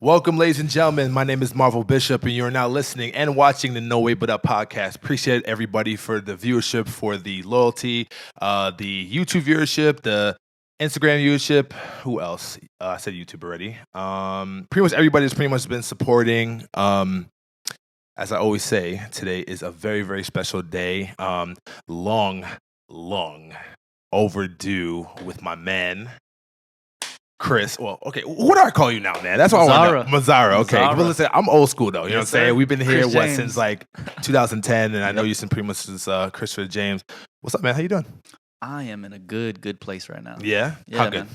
Welcome, ladies and gentlemen. My name is Marvel Bishop, and you're now listening and watching the No Way But Up podcast. Appreciate everybody for the viewership, for the loyalty, the YouTube viewership, the Instagram viewership. Who else? I said YouTube already. Pretty much everybody's pretty much been supporting. As I always say, today is a very, very special day. Long overdue with my man. Chris, well, okay, what do I call you now, man? That's what I want. Mazzara, okay. But listen, I'm old school though. You know what I'm saying? We've been here since like 2010, and I know you since pretty much since Christopher James. What's up, man? How you doing? I am in a good place right now. Yeah, how good?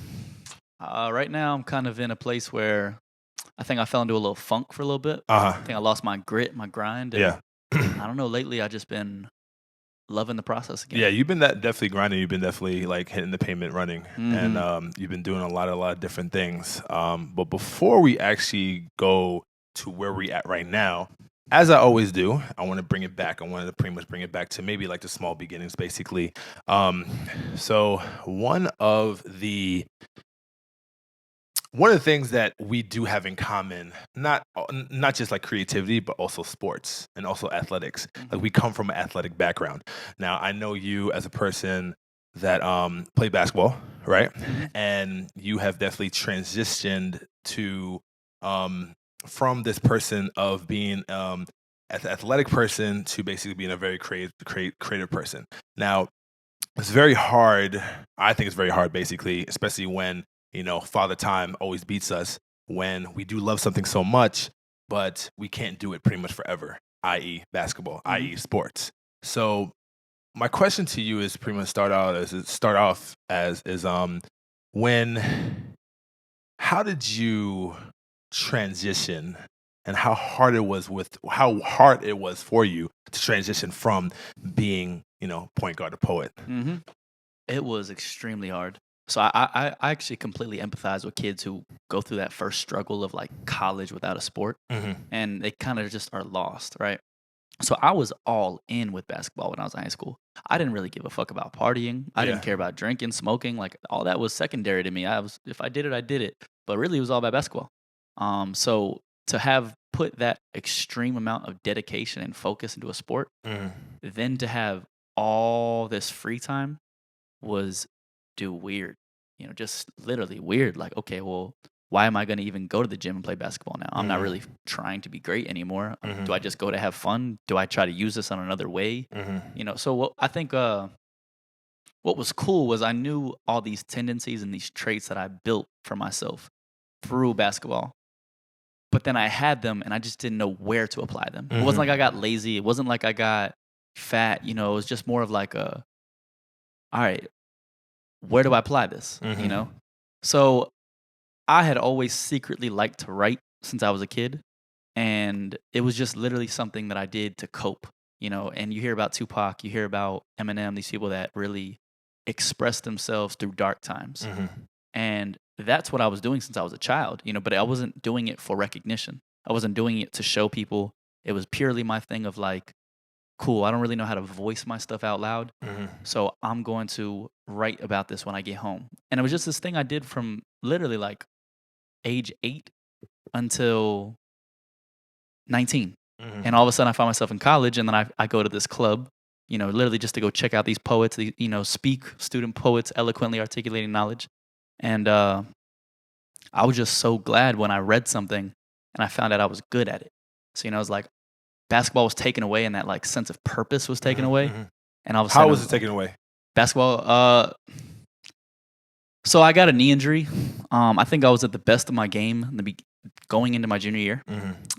Man. Right now, I'm kind of in a place where I think I fell into a little funk for a little bit. Uh-huh. I think I lost my grit, my grind. And I don't know. Lately, I just been loving the process again. Yeah, you've been definitely grinding. You've been definitely like hitting the pavement running, and you've been doing a lot of different things. But before we actually go to where we at right now, as I always do, I want to bring it back. I wanted to pretty much bring it back to maybe like the small beginnings, basically. So one of the things that we do have in common, not just like creativity, but also sports and also athletics. Like we come from an athletic background. Now, I know you as a person that played basketball, right? And you have definitely transitioned to from this person of being an athletic person to basically being a very creative person. Now, it's very hard. I think it's very hard, basically, especially when Father Time always beats us when we do love something so much, but we can't do it pretty much forever, i.e. basketball, i.e. sports. So my question to you is pretty much how did you transition and how hard it was for you to transition from being, point guard to poet? It was extremely hard. So I actually completely empathize with kids who go through that first struggle of like college without a sport, and they kind of just are lost, right? So I was all in with basketball when I was in high school. I didn't really give a fuck about partying. I didn't care about drinking, smoking. Like all that was secondary to me. If I did it, I did it. But really, it was all about basketball. So to have put that extreme amount of dedication and focus into a sport, then to have all this free time was weird, just literally weird. Like, okay, well, why am I going to even go to the gym and play basketball now? I'm not really trying to be great anymore. Do I just go to have fun? Do I try to use this on another way? So I think what was cool was I knew all these tendencies and these traits that I built for myself through basketball. But then I had them and I just didn't know where to apply them. It wasn't like I got lazy. It wasn't like I got fat. It was just more of like all right, where do I apply this? So I had always secretly liked to write since I was a kid. And it was just literally something that I did to cope, and you hear about Tupac, you hear about Eminem, these people that really express themselves through dark times. And that's what I was doing since I was a child, but I wasn't doing it for recognition. I wasn't doing it to show people. It was purely my thing of like, cool, I don't really know how to voice my stuff out loud. So I'm going to write about this when I get home. And it was just this thing I did from literally like age 8 until 19. And all of a sudden I find myself in college, and then I go to this club, literally just to go check out these poets, speak student poets eloquently articulating knowledge. And I was just so glad when I read something and I found out I was good at it. So, it was like, basketball was taken away, and that like sense of purpose was taken away. And all of a sudden, how was it taken away? Basketball. So I got a knee injury. I think I was at the best of my game going into my junior year,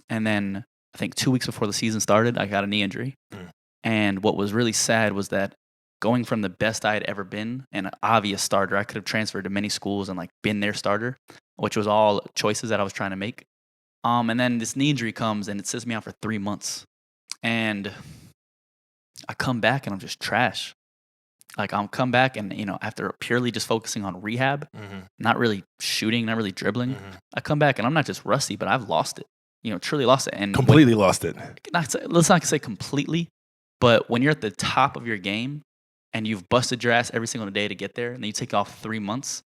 and then I think 2 weeks before the season started, I got a knee injury. And what was really sad was that going from the best I had ever been, and an obvious starter, I could have transferred to many schools and like been their starter, which was all choices that I was trying to make. And then this knee injury comes and it sits me out for 3 months. And I come back and I'm just trash. Like I'll come back and, after purely just focusing on rehab, not really shooting, not really dribbling, I come back and I'm not just rusty, but I've lost it, truly lost it. And completely lost it. Let's not say completely, but when you're at the top of your game and you've busted your ass every single day to get there, and then you take off 3 months,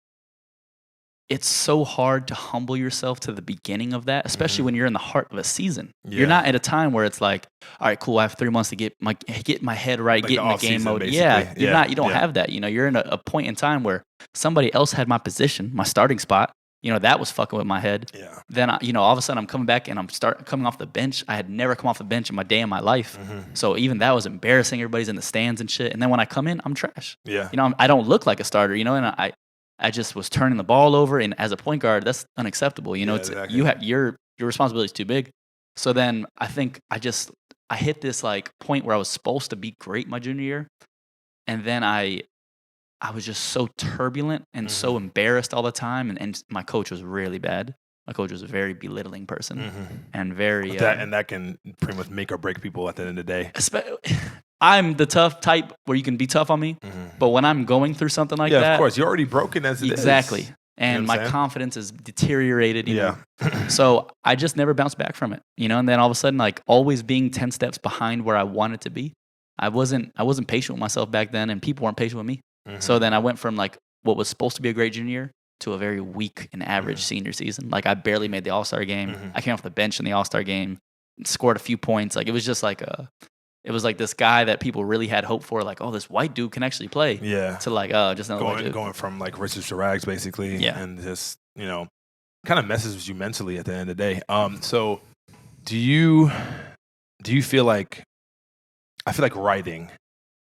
it's so hard to humble yourself to the beginning of that, especially when you're in the heart of a season. Yeah. You're not at a time where it's like, all right, cool, I have 3 months to get my head right, Like get in the game mode. Yeah, you don't have that. You're in a point in time where somebody else had my position, my starting spot. That was fucking with my head. Yeah. Then all of a sudden I'm coming back and I'm coming off the bench. I had never come off the bench in my day in my life. So even that was embarrassing. Everybody's in the stands and shit. And then when I come in, I'm trash. Yeah. I don't look like a starter, and I just was turning the ball over, and as a point guard, that's unacceptable. Exactly. Your responsibility is too big. So then I think I hit this like point where I was supposed to be great my junior year, and then I was just so turbulent and so embarrassed all the time, and my coach was really bad. My coach was a very belittling person and very that can pretty much make or break people at the end of the day. I'm the tough type where you can be tough on me, but when I'm going through something like that, of course, you're already broken as it is. Exactly. And my confidence is deteriorated. You know? So I just never bounced back from it. And then all of a sudden, like always being 10 steps behind where I wanted to be, I wasn't patient with myself back then, and people weren't patient with me. So then I went from like what was supposed to be a great junior year to a very weak and average senior season. Like I barely made the All-Star game. I came off the bench in the All-Star game, scored a few points. Like it was just like it was like this guy that people really had hope for, like, oh, this white dude can actually play. Yeah. To like, just another white dude. Going from like riches to rags, basically. Yeah. And just, kind of messes with you mentally at the end of the day. So do you feel like, I feel like writing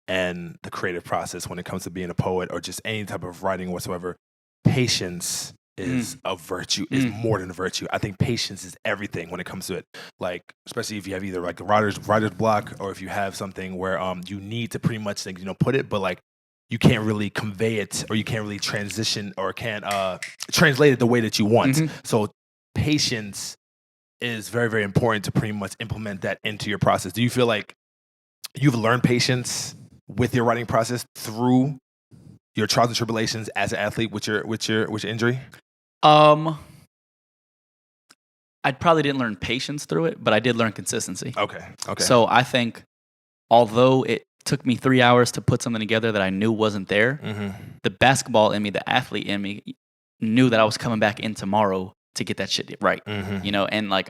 and the creative process when it comes to being a poet or just any type of writing whatsoever, patience is a virtue, is more than a virtue. I think patience is everything when it comes to it. Like, especially if you have either like a writer's block, or if you have something where you need to pretty much like, put it, but like you can't really convey it, or you can't really transition or can't translate it the way that you want. So patience is very, very important to pretty much implement that into your process. Do you feel like you've learned patience with your writing process through your trials and tribulations as an athlete with your injury? I probably didn't learn patience through it, but I did learn consistency. Okay. So I think although it took me 3 hours to put something together that I knew wasn't there, the basketball in me, the athlete in me, knew that I was coming back in tomorrow to get that shit right. And like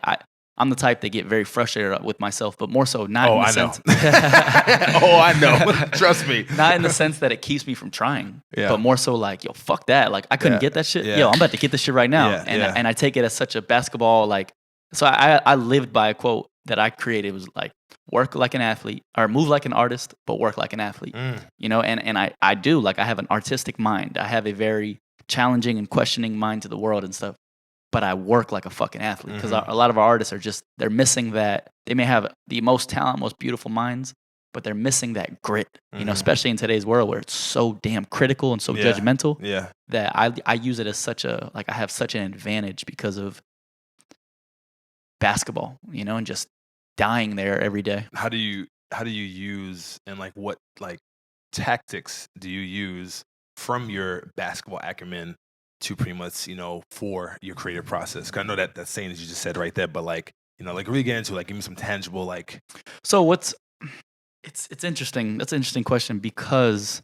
I'm the type that get very frustrated with myself, but more so not in the sense. I know. Trust me. Not in the sense that it keeps me from trying, but more so like, yo, fuck that. Like I couldn't get that shit. Yo, I'm about to get this shit right now. And I take it as such a basketball, like, so I lived by a quote that I created. It was like, work like an athlete, or move like an artist, but work like an athlete. And I do, like, I have an artistic mind. I have a very challenging and questioning mind to the world and stuff. But I work like a fucking athlete, because a lot of our artists are just, they're missing that. They may have the most talent, most beautiful minds, but they're missing that grit, especially in today's world where it's so damn critical and so judgmental, that I use it as such a, like, I have such an advantage because of basketball, and just dying there every day. How do you use, and like what like tactics do you use from your basketball acumen to pretty much, for your creative process? 'Cause I know that saying that you just said right there, but like, like really get into like, give me some tangible, like. So it's interesting. That's an interesting question, because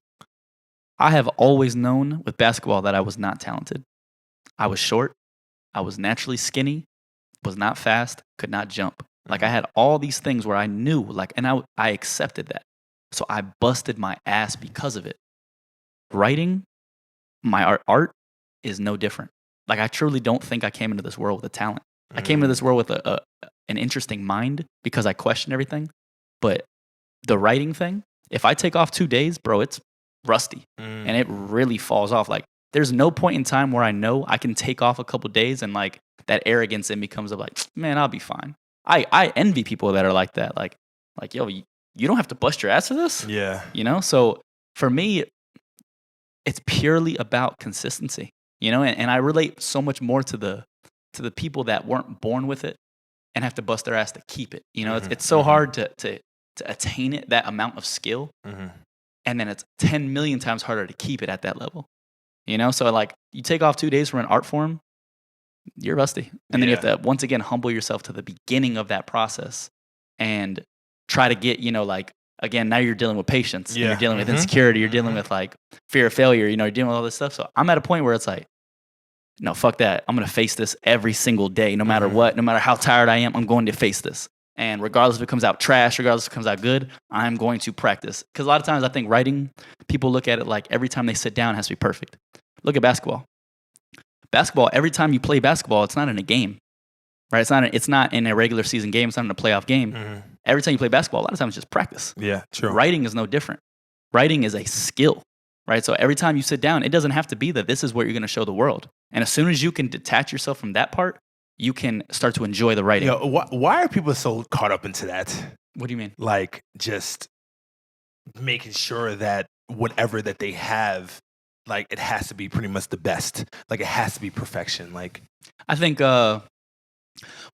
I have always known with basketball that I was not talented. I was short. I was naturally skinny, was not fast, could not jump. Like I had all these things where I knew, like, and I accepted that. So I busted my ass because of it. Writing, my art is no different. Like I truly don't think I came into this world with a talent. I came into this world with an interesting mind because I question everything. But the writing thing, if I take off 2 days, bro, it's rusty and it really falls off. Like there's no point in time where I know I can take off a couple days and like that arrogance in me comes up like, man, I'll be fine. I envy people that are like that. Like yo, you don't have to bust your ass for this. Yeah. So for me, it's purely about consistency. And I relate so much more to the people that weren't born with it and have to bust their ass to keep it. It's so hard to attain it, that amount of skill, and then it's 10 million times harder to keep it at that level. So like you take off 2 days from an art form, you're rusty, and then you have to once again humble yourself to the beginning of that process and try to get like. Again, now you're dealing with patience. You're dealing with insecurity. You're dealing with like fear of failure. You're dealing with all this stuff. So I'm at a point where it's like, no, fuck that. I'm going to face this every single day, no matter what, no matter how tired I am, I'm going to face this. And regardless if it comes out trash, regardless if it comes out good, I'm going to practice. Because a lot of times I think writing, people look at it like every time they sit down it has to be perfect. Look at basketball. Basketball, every time you play basketball, it's not in a game, right? It's not in a regular season game. It's not in a playoff game. Every time you play basketball, a lot of times it's just practice. Yeah, true. Writing is no different. Writing is a skill, right? So every time you sit down, it doesn't have to be that this is what you're going to show the world. And as soon as you can detach yourself from that part, you can start to enjoy the writing. Why are people so caught up into that? What do you mean? Like just making sure that whatever that they have, like it has to be pretty much the best. Like it has to be perfection. Like I think, well,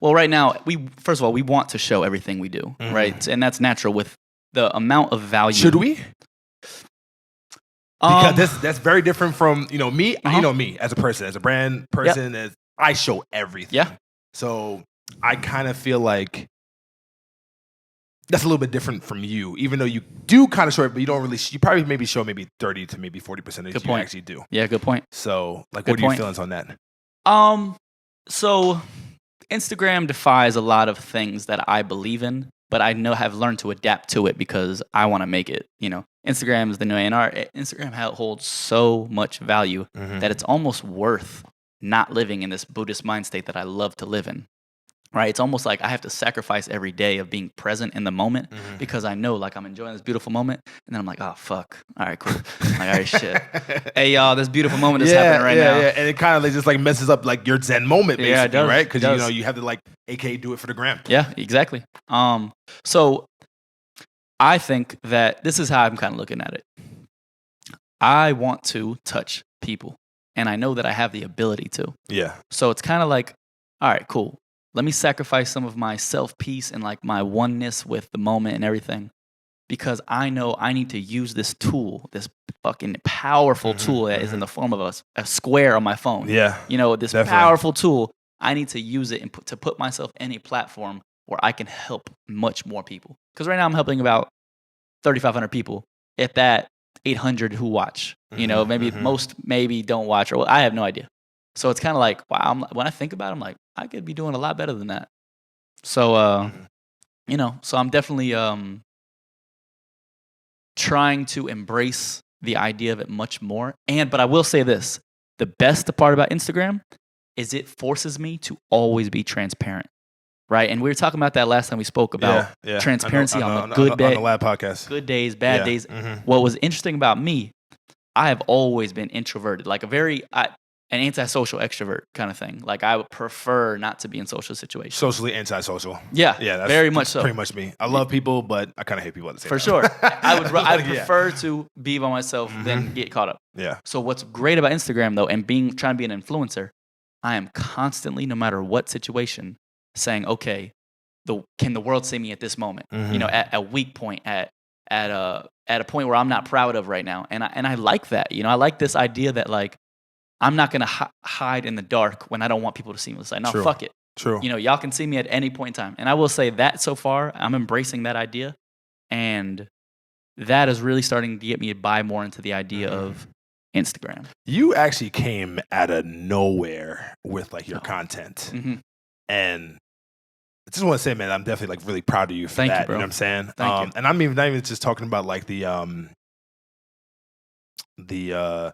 right now, first of all, we want to show everything we do, right? And that's natural with the amount of value. Should we? Because that's very different from, me, me as a person, as a brand person, as I show everything. Yeah. So I kind of feel like that's a little bit different from you, even though you do kind of show it, but you don't really, you probably maybe show maybe 30 to maybe 40% of what you actually do. Yeah, good point. So like, what are your feelings on that? So Instagram defies a lot of things that I believe in, but I have learned to adapt to it because I want to make it, Instagram is the new A&R. Instagram holds so much value that it's almost worth not living in this Buddhist mind state that I love to live in, right? It's almost like I have to sacrifice every day of being present in the moment because I know like I'm enjoying this beautiful moment. And then I'm like, oh, fuck. All right, cool. I'm like, all right, shit. Hey, y'all, this beautiful moment is happening right now. Yeah, and it kind of just like messes up like your Zen moment, basically, it does, right? Because, you have to like, AKA do it for the gram. Yeah, exactly. So I think that this is how I'm kind of looking at it. I want to touch people, and I know that I have the ability to. Yeah. So it's kind of like, all right, cool. Let me sacrifice some of my self-peace and like my oneness with the moment and everything because I know I need to use this tool, this fucking powerful tool that is in the form of a square on my phone. Yeah. This powerful tool, I need to use it and to put myself in a platform where I can help much more people. Because right now I'm helping about 3,500 people. If that 800 who watch, maybe most maybe don't watch, or I have no idea. So it's kind of like, wow, when I think about it, I'm like, I could be doing a lot better than that. So, so I'm definitely trying to embrace the idea of it much more. But I will say this, the best part about Instagram is it forces me to always be transparent. Right, and we were talking about that last time we spoke about transparency on the good days, on the lab podcast. Good days, bad days. What was interesting about me, I have always been introverted, like an antisocial extrovert kind of thing. Like I would prefer not to be in social situations. Socially antisocial. Yeah, that's very much so. Pretty much me. I love people, but I kind of hate people at the same time. For sure, I prefer to be by myself than get caught up. Yeah. So what's great about Instagram though, and trying to be an influencer, I am constantly, no matter what situation, saying, okay, can the world see me at this moment? At a weak point, at a point where I'm not proud of right now, and I like that. I like this idea that like I'm not gonna hide in the dark when I don't want people to see me. It's like, no, fuck it. True. Y'all can see me at any point in time, and I will say that so far I'm embracing that idea, and that is really starting to get me to buy more into the idea of Instagram. You actually came out of nowhere with like your content, and I just want to say, man, I'm definitely like really proud of you for that. Thank you, bro. You know what I'm saying? Thank you. And I'm not even just talking about like the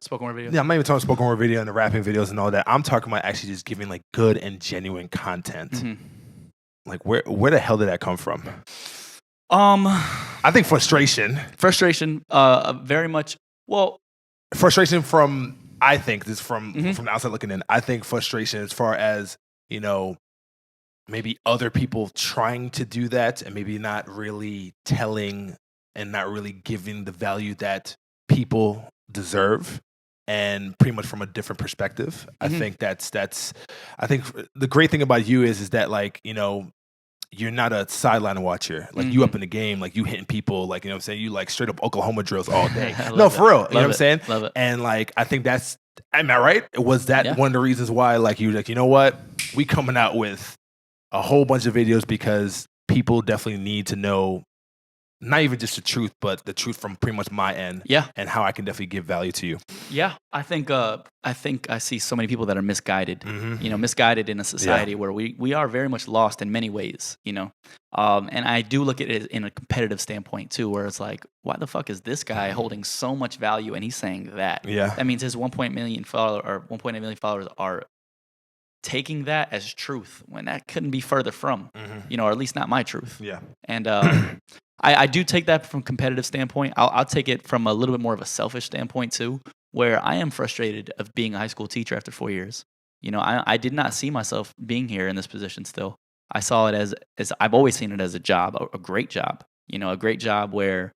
spoken word video. Yeah, I'm not even talking spoken word video and the rapping videos and all that. I'm talking about actually just giving like good and genuine content. Like where the hell did that come from? I think frustration. Very much. Well, frustration from from the outside looking in. I think frustration as far as maybe other people trying to do that and maybe not really telling and not really giving the value that people deserve, and pretty much from a different perspective. I think I think the great thing about you is that like, you're not a sideline watcher. Like you up in the game, like you hitting people, like, what I'm saying? You like straight up Oklahoma drills all day. No, for real. You know what I'm saying? Love it. And like, I think am I right? Was that one of the reasons why like you like, you know what? We coming out with a whole bunch of videos because people definitely need to know not even just the truth, but the truth from pretty much my end. Yeah. And how I can definitely give value to you. Yeah. I think I see so many people that are misguided, Mm-hmm. Misguided in a society where we are very much lost in many ways, and I do look at it in a competitive standpoint too, where it's like, why the fuck is this guy holding so much value and he's saying that? Yeah. That means his 1.8 million followers are taking that as truth when that couldn't be further from, or at least not my truth. Yeah. And I do take that from a competitive standpoint. I'll take it from a little bit more of a selfish standpoint too, where I am frustrated of being a high school teacher after 4 years. I did not see myself being here in this position still. I saw it as I've always seen it as a job, a great job, a great job where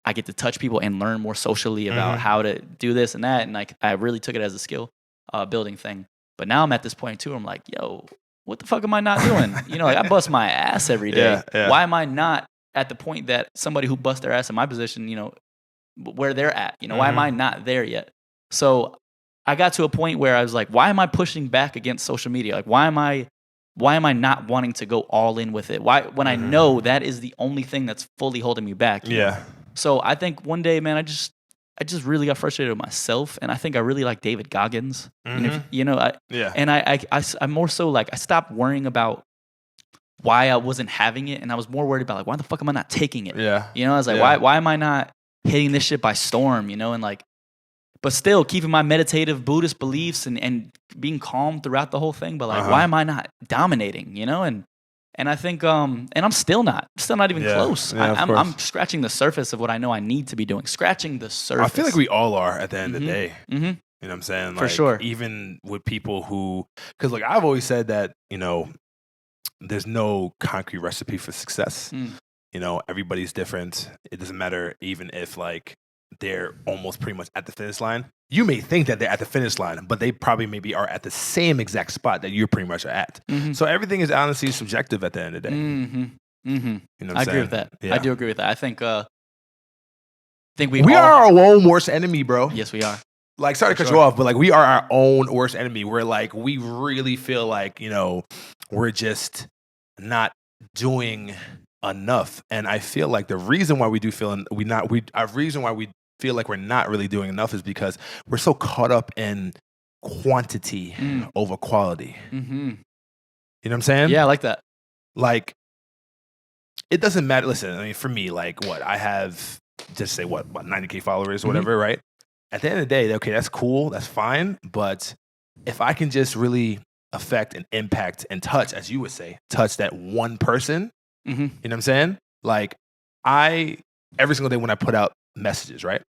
I get to touch people and learn more socially about how to do this and that. And like, I really took it as a skill building thing. But now I'm at this point too. I'm like, yo, what the fuck am I not doing? Like I bust my ass every day. Yeah. Why am I not at the point that somebody who busts their ass in my position, where they're at? Why am I not there yet? So I got to a point where I was like, why am I pushing back against social media? Like, why am I not wanting to go all in with it? Why, when I know that is the only thing that's fully holding me back? Yeah. So I think one day, man, I just really got frustrated with myself, and I think I really like David Goggins. And I'm more so like, I stopped worrying about why I wasn't having it, and I was more worried about like, why the fuck am I not taking it? Yeah. I was like, why am I not hitting this shit by storm? And like, but still keeping my meditative Buddhist beliefs and being calm throughout the whole thing. But like, why am I not dominating? And I think, and I'm still not even close. Yeah, I'm scratching the surface of what I know I need to be doing. Scratching the surface. I feel like we all are at the end of the day. Mm-hmm. You know what I'm saying? Like, for sure. Even with people who, because like I've always said that, there's no concrete recipe for success. Everybody's different. It doesn't matter even if like they're almost pretty much at the finish line. You may think that they're at the finish line, but they probably maybe are at the same exact spot that you pretty much are at. So everything is honestly subjective at the end of the day. I agree with that. Yeah. I do agree with that. I think we are our own worst enemy, bro. Yes, we are. Like, sorry to cut you off, but like we are our own worst enemy. We're like, we really feel like, we're just not doing enough. And I feel like the reason why we feel like we're not really doing enough is because we're so caught up in quantity over quality. You know what I'm saying? Yeah, I like that. Like, it doesn't matter. Listen, I mean, for me, like, I have, just say, 90K followers or whatever, right? At the end of the day, okay, that's cool, that's fine. But if I can just really affect and impact and touch, as you would say, touch that one person, you know what I'm saying? Like, every single day when I put out messages, right?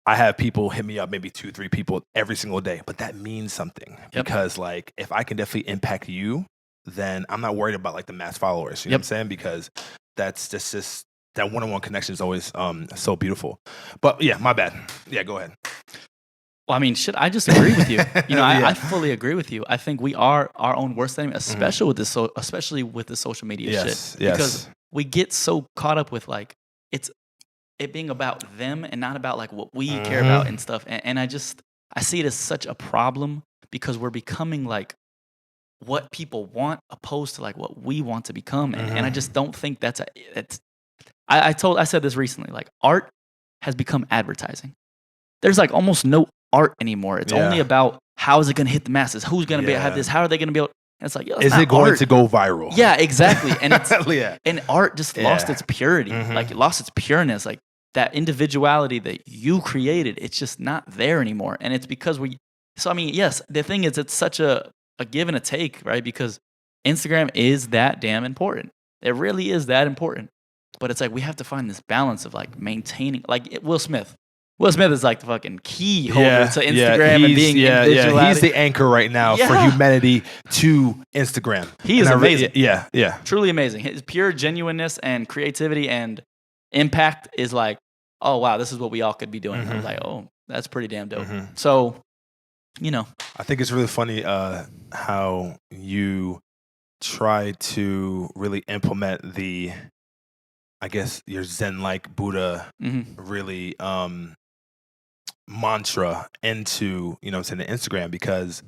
I have people hit me up, maybe 2-3 people every single day, but that means something because like, if I can definitely impact you, then I'm not worried about like the mass followers, you know what I'm saying? Because that's just that one-on-one connection is always so beautiful. But yeah, my bad. Yeah, go ahead. Well, I mean, shit, I just agree with you. I fully agree with you. I think we are our own worst enemy, especially with the social media shit. Because we get so caught up with like it being about them and not about like what we care about and stuff. And I see it as such a problem because we're becoming like what people want opposed to like what we want to become. And I just don't think I said this recently, like art has become advertising. There's like almost no art anymore. It's only about how is it going to hit the masses? Who's going to have this? How are they going to be able? And it's like, yo, is it going to go viral? Yeah, exactly. And it's and art just lost its purity, like it lost its pureness, like that individuality that you created. It's just not there anymore, and it's because So I mean, yes, the thing is, it's such a give and a take, right? Because Instagram is that damn important. It really is that important. But it's like we have to find this balance of like maintaining, like Will Smith. Will Smith is like the fucking key holder to Instagram and being individuality. He's the anchor right now for humanity to Instagram. He is amazing. Yeah. Truly amazing. His pure genuineness and creativity and impact is like, oh, wow, this is what we all could be doing. I was like, oh, that's pretty damn dope. So, I think it's really funny how you try to really implement your Zen-like Buddha really mantra into, the Instagram, because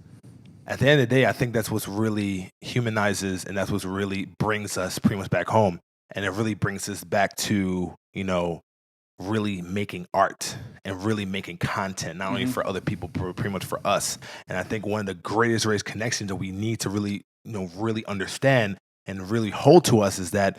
at the end of the day, I think that's what's really humanizes and that's what really brings us pretty much back home. and it really brings us back to, really making art and really making content, not only for other people, but pretty much for us. And I think one of the greatest connections that we need to really, really understand and really hold to us is that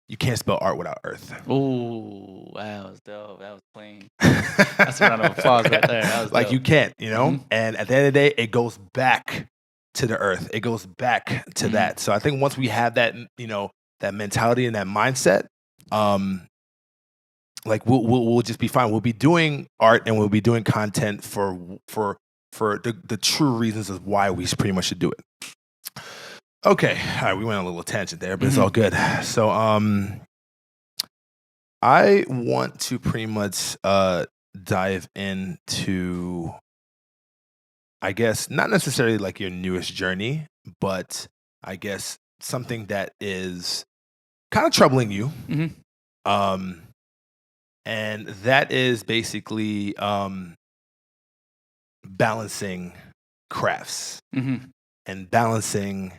you can't spell art without earth. Ooh, that was dope. That was clean. That's a round of applause right there. That was like dope. You can't, and at the end of the day, it goes back to the earth. It goes back to that. So I think once we have that, that mentality and that mindset, like we'll just be fine. We'll be doing art and we'll be doing content for the true reasons of why we pretty much should do it. Okay, all right, we went on a little tangent there, but it's all good. So I want to pretty much dive into, I guess, not necessarily like your newest journey, but I guess something that is kind of troubling you. And that is basically balancing crafts and balancing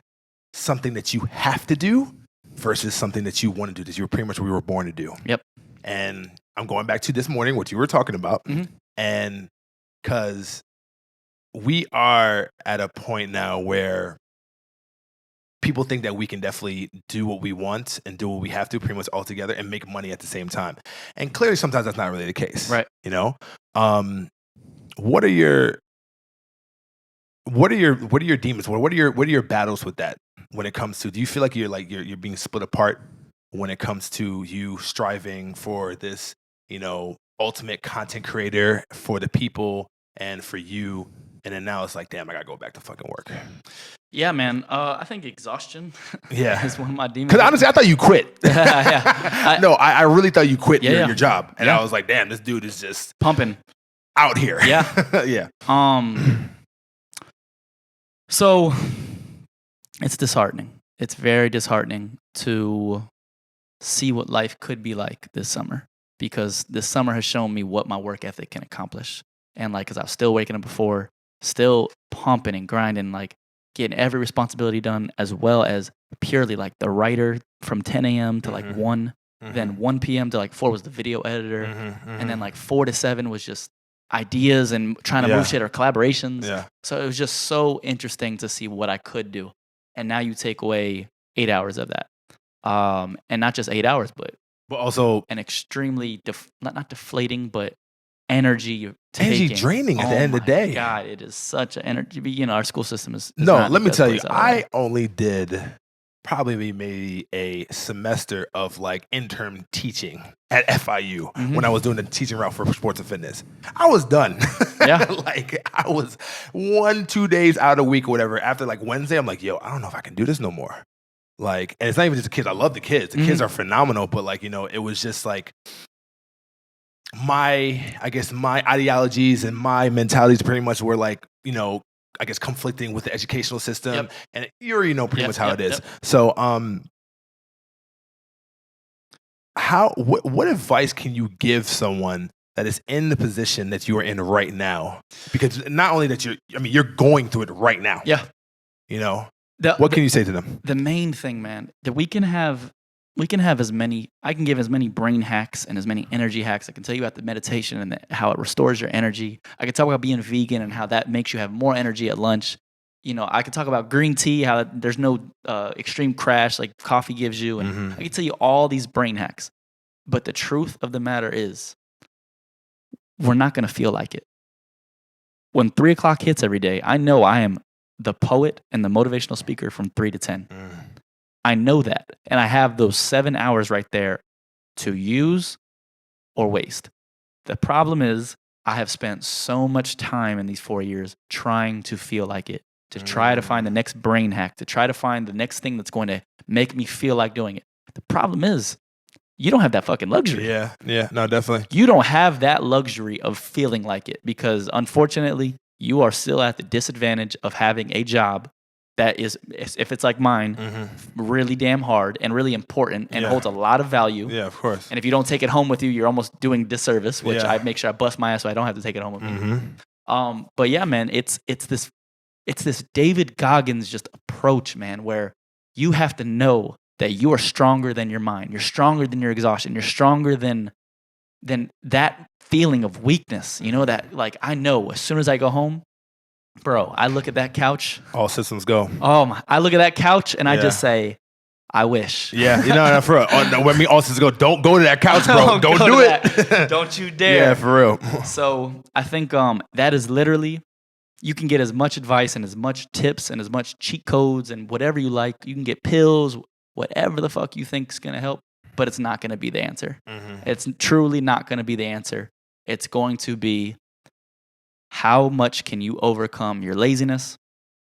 something that you have to do versus something that you want to do, that you were pretty much we were born to do. Yep. And I'm going back to this morning, what you were talking about, and because we are at a point now where people think that we can definitely do what we want and do what we have to pretty much all together and make money at the same time. And clearly sometimes that's not really the case. Right. What are your demons? What are your battles with that when it comes to, do you feel like you're being split apart when it comes to you striving for this, ultimate content creator for the people and for you, and then now it's like, damn, I gotta go back to fucking work? Yeah, man. I think exhaustion is one of my demons. Because honestly, I thought you quit. No, I really thought you quit your job. And Yeah. I was like, damn, this dude is just pumping out here. Yeah. Yeah. So it's disheartening. It's very disheartening to see what life could be like this summer, because this summer has shown me what my work ethic can accomplish. And like, cause I was still waking up before, still pumping and grinding, like getting every responsibility done, as well as purely like the writer from 10 a.m. to like 1, then 1 p.m. to like 4 was the video editor. And then like 4 to 7 was just ideas and trying to move shit or collaborations. Yeah. So it was just so interesting to see what I could do. And now you take away 8 hours of that. And not just 8 hours, but also an extremely, not deflating, but energy draining at the end of the day. God, it is such an energy. Our school system is no, let me tell you, I only did probably maybe a semester of like intern teaching at FIU when I was doing the teaching route for sports and fitness. I was done. Yeah. Like I was 1-2 days out of the week or whatever. After like Wednesday, I'm like, yo, I don't know if I can do this no more. Like, and it's not even just the kids. I love the kids. The kids are phenomenal, but like, it was just like my ideologies and my mentalities pretty much were like, I guess conflicting with the educational system, and you already know pretty much how it is. So, what advice can you give someone that is in the position that you are in right now? Because not only that you're going through it right now. Yeah. What can you say to them? The main thing, man, that we can have I can give as many brain hacks and as many energy hacks. I can tell you about the meditation and how it restores your energy. I can talk about being vegan and how that makes you have more energy at lunch. I can talk about green tea, how there's no extreme crash like coffee gives you. And I can tell you all these brain hacks. But the truth of the matter is, we're not going to feel like it. When 3 o'clock hits every day, I know I am the poet and the motivational speaker from 3 to 10. I know that. And I have those 7 hours right there to use or waste. The problem is I have spent so much time in these 4 years trying to feel like it, to try to find the next brain hack, to try to find the next thing that's going to make me feel like doing it. The problem is you don't have that fucking luxury. Yeah, no, definitely. You don't have that luxury of feeling like it, because unfortunately, you are still at the disadvantage of having a job that is, if it's like mine, really damn hard and really important and holds a lot of value. Yeah, of course. And if you don't take it home with you, you're almost doing disservice, which I make sure I bust my ass so I don't have to take it home with me. But yeah, man, it's this David Goggins just approach, man, where you have to know that you are stronger than your mind. You're stronger than your exhaustion. You're stronger than that feeling of weakness. You know, that like I know as soon as I go home, bro, I look at that couch. All systems go. Oh my, I look at that couch and I just say, I wish. Yeah, you know, for real. When me all systems go, don't go to that couch, bro. Don't do it. Don't you dare. Yeah, for real. So I think that is literally, you can get as much advice and as much tips and as much cheat codes and whatever you like. You can get pills, whatever the fuck you think is going to help, but it's not going to be the answer. It's truly not going to be the answer. It's going to be how much can you overcome your laziness,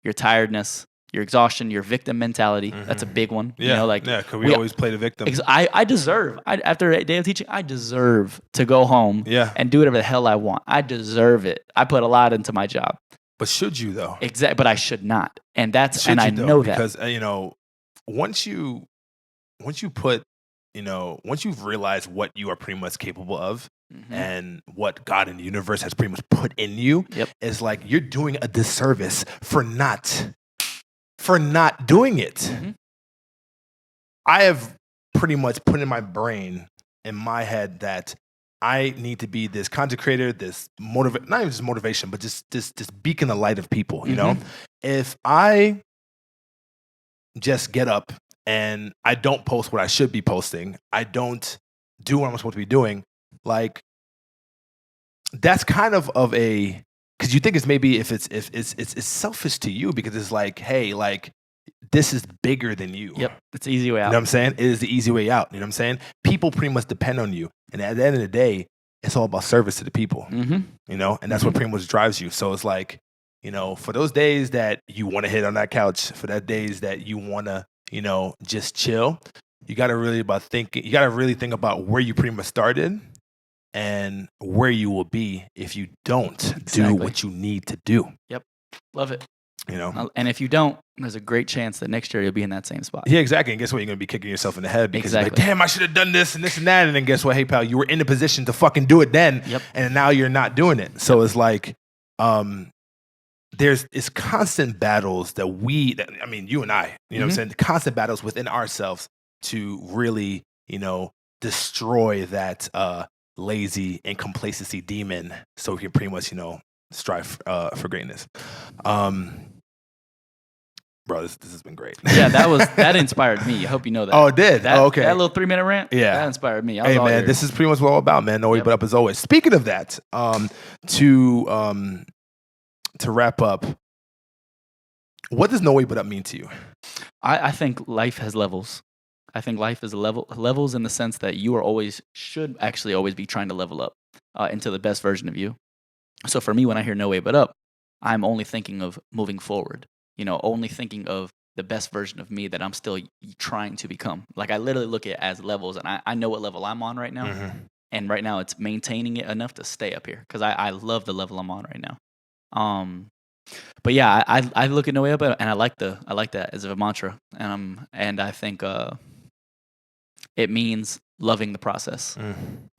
your tiredness, your exhaustion, your victim mentality. That's a big one. Yeah, you know, like because we always play the victim. I deserve, after a day of teaching, I deserve to go home and do whatever the hell I want. I deserve it. I put a lot into my job. But should you though? Exactly. But I should not. And that's, and I know that. Because, you know, once you put, you know, once you've realized what you are pretty much capable of and what God and the universe has pretty much put in you, it's like you're doing a disservice for not doing it. I have pretty much put in my brain, in my head, that I need to be this content creator, this not even just motivation, but just this beacon of light of people, you know? If I just get up and I don't post what I should be posting, I don't do what I'm supposed to be doing, like, that's kind of a, because you think it's maybe if it's selfish to you, because it's like, hey, like, this is bigger than you. Yep, it's the easy way out. You know what I'm saying? It is the easy way out. You know what I'm saying? People pretty much depend on you. And at the end of the day, it's all about service to the people. You know? And that's what pretty much drives you. So it's like, you know, for those days that you want to hit on that couch, for that days that you want to, you know, just chill, you got to really think about where you pretty much started and where you will be if you don't do what you need to do. Yep. Love it. You know, and if you don't, there's a great chance that next year you'll be in that same spot. Yeah, exactly. And guess what? You're going to be kicking yourself in the head because you're like, damn, I should have done this and this and that. And then guess what? Hey, pal, you were in the position to fucking do it then. And now you're not doing it. So it's like, it's constant battles that I mean, you and I, you know what I'm saying? The constant battles within ourselves to really, you know, destroy that lazy and complacency demon so we can pretty much, you know, strive for greatness. Bro, this has been great. Yeah, that inspired me. I hope you know that. Oh, it did? Okay. That little 3-minute rant, that inspired me. Hey, man, this is pretty much what all about, man. No way but up as always. Speaking of that, to wrap up, what does no way but up mean to you? I think life has levels. I think life is levels in the sense that you should actually always be trying to level up into the best version of you. So for me, when I hear no way but up, I'm only thinking of moving forward. You know, only thinking of the best version of me that I'm still trying to become. Like, I literally look at it as levels, and I know what level I'm on right now. And right now, it's maintaining it enough to stay up here because I love the level I'm on right now. But yeah, I look at no way up, and I like that as a mantra. And I think it means loving the process,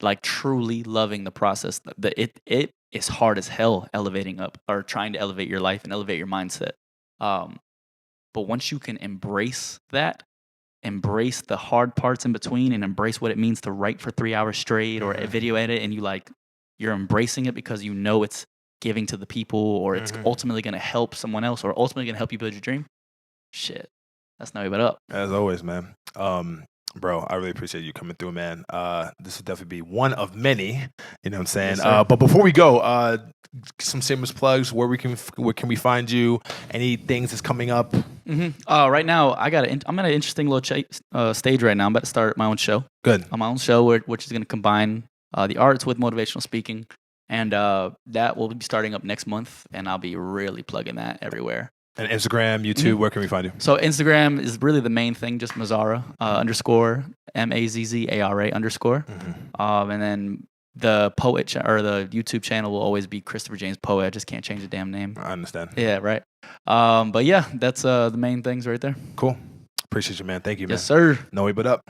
like truly loving the process. It is hard as hell elevating up or trying to elevate your life and elevate your mindset. But once you can embrace that, embrace the hard parts in between, and embrace what it means to write for 3 hours straight or a video edit, and you're embracing it because you know it's giving to the people, or it's ultimately going to help someone else, or ultimately going to help you build your dream. Shit, that's no way but up. As always, man. Bro, I really appreciate you coming through, man. This will definitely be one of many. You know what I'm saying? Yes, but before we go, some shameless plugs. Where can we find you? Any things that's coming up? Right now, I'm at an interesting little stage right now. I'm about to start my own show. Good. On my own show, which is going to combine the arts with motivational speaking, and that will be starting up next month. And I'll be really plugging that everywhere. And Instagram, YouTube, where can we find you? So Instagram is really the main thing, just Mazzara _ Mazzara _. And then the poet or the YouTube channel will always be Christopher James Poet. I just can't change the damn name. I understand. Yeah, right. But yeah, that's the main things right there. Cool. Appreciate you, man. Thank you, man. Yes, sir. No way but up.